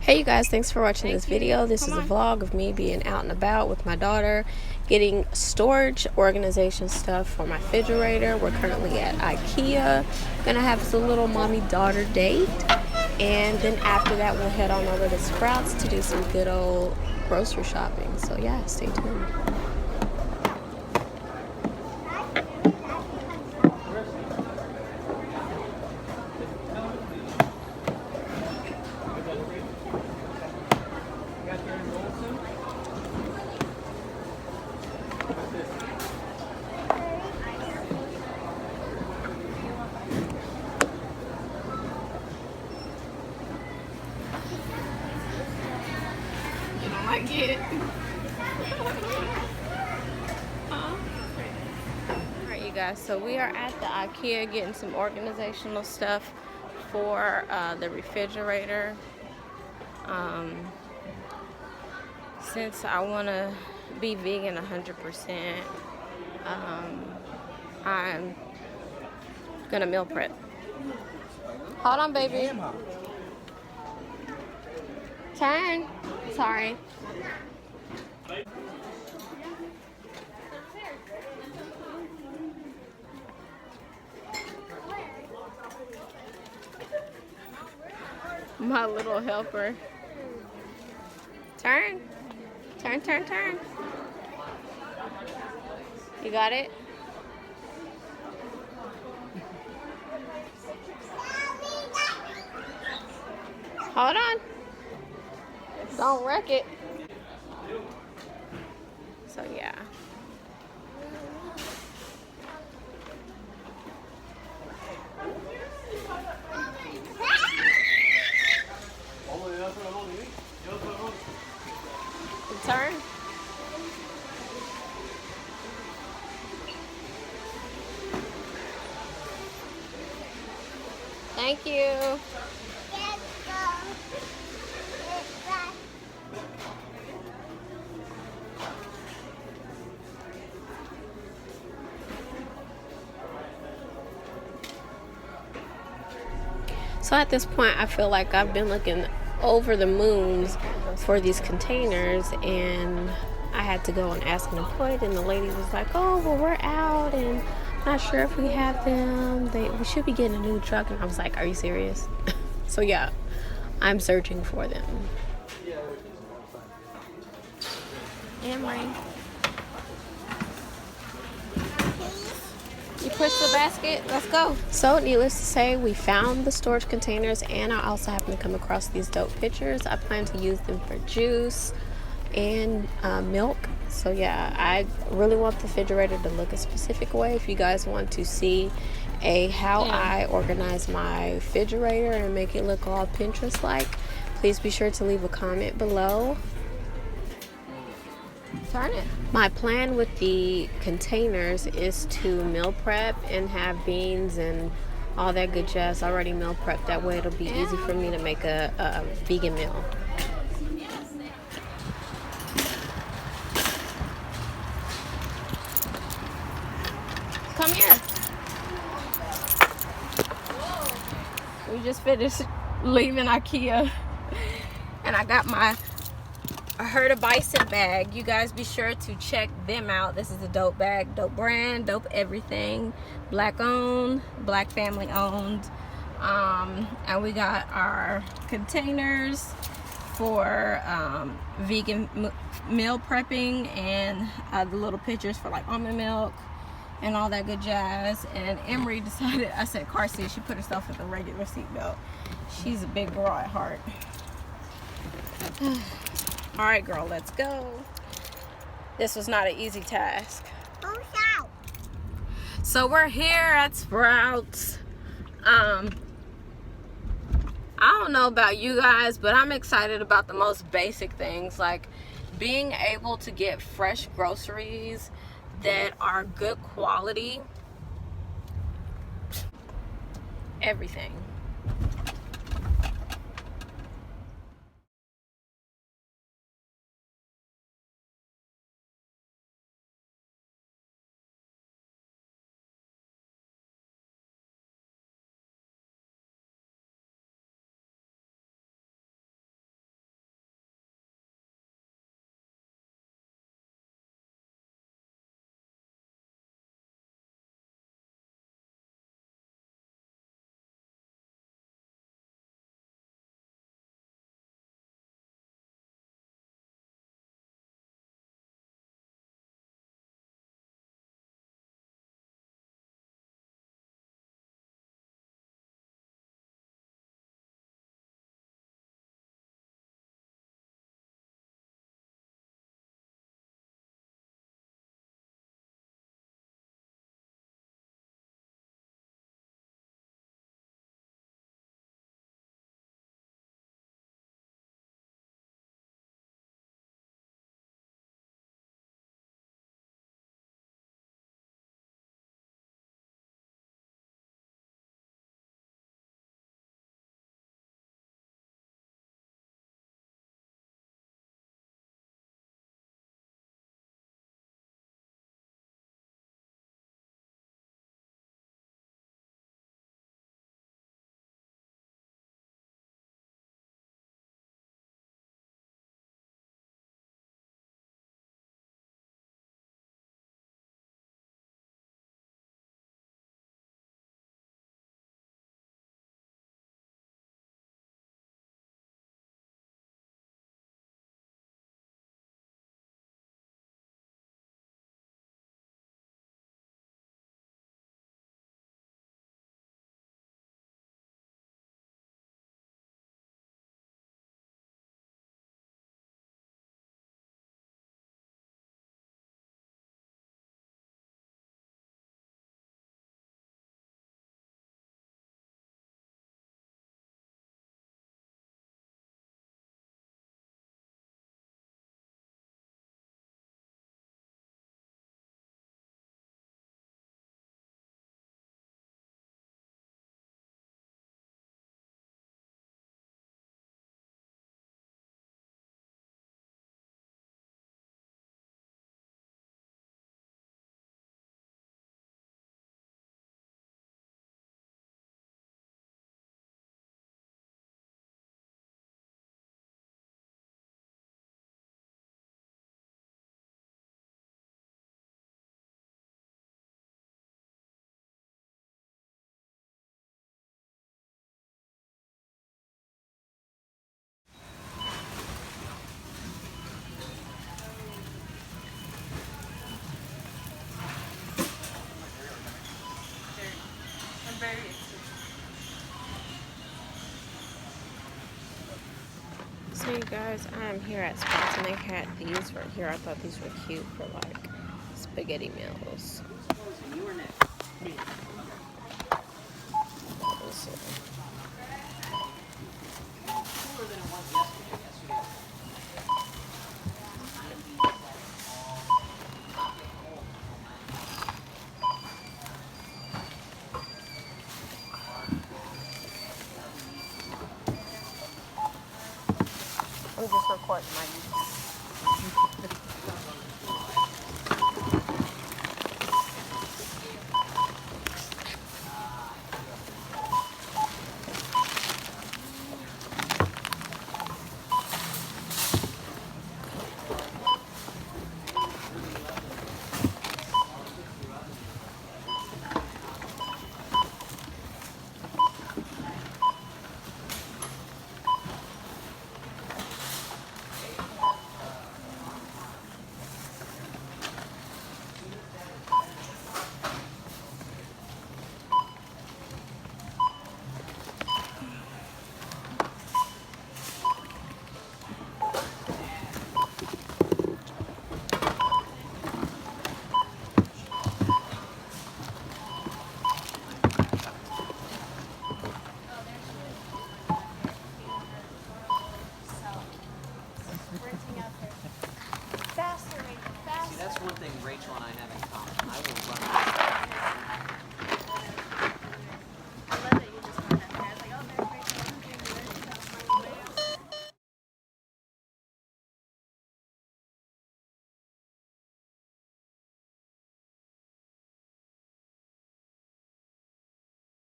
Hey you guys, thanks for watching this video. This is a vlog of me being out and about with my daughter, getting storage organization stuff for my refrigerator. We're currently at IKEA, gonna have a little mommy-daughter date, and then after that we'll head on over to Sprouts to do some good old grocery shopping. So yeah, stay tuned. It. Alright you guys, so we are at the IKEA getting some organizational stuff for the refrigerator. Since I want to be vegan 100%, I'm gonna meal prep. Hold on, baby. Turn. Sorry. My little helper. Turn. Turn, turn, turn. You got it? Hold on. Don't wreck it. So yeah. Turn. Thank you. So at this point, I feel like I've been looking over the moons for these containers, and I had to go and ask an appointment, and the lady was like, oh, well, we're out, and not sure if we have them. We should be getting a new truck. And I was like, are you serious? So yeah, I'm searching for them. Emery, you push the basket, let's go. So needless to say, we found the storage containers, and I also happened to come across these dope pictures. I plan to use them for juice and milk. So yeah, I really want the refrigerator to look a specific way. If you guys want to see how I organize my refrigerator and make it look all Pinterest like, please be sure to leave a comment below. Turn it. My plan with the containers is to meal prep and have beans and all that good jazz already meal prepped. That way it'll be easy for me to make a vegan meal. Come here. We just finished leaving IKEA, and I got my HOÜÜS bag. You guys be sure to check them out. This is a dope bag, dope brand, dope everything. Black owned, black family owned. And we got our containers for vegan meal prepping, and the little pictures for like almond milk and all that good jazz. And Emery decided, I said car seat, she put herself in the regular seat belt. She's a big girl at heart. All right, girl, let's go. This was not an easy task. So we're here at Sprouts. I don't know about you guys, but I'm excited about the most basic things, like being able to get fresh groceries that are good quality. Everything. Hey guys, I'm here at Spots and they had these right here. I thought these were cute for like spaghetti meals. I'm just recording my YouTube.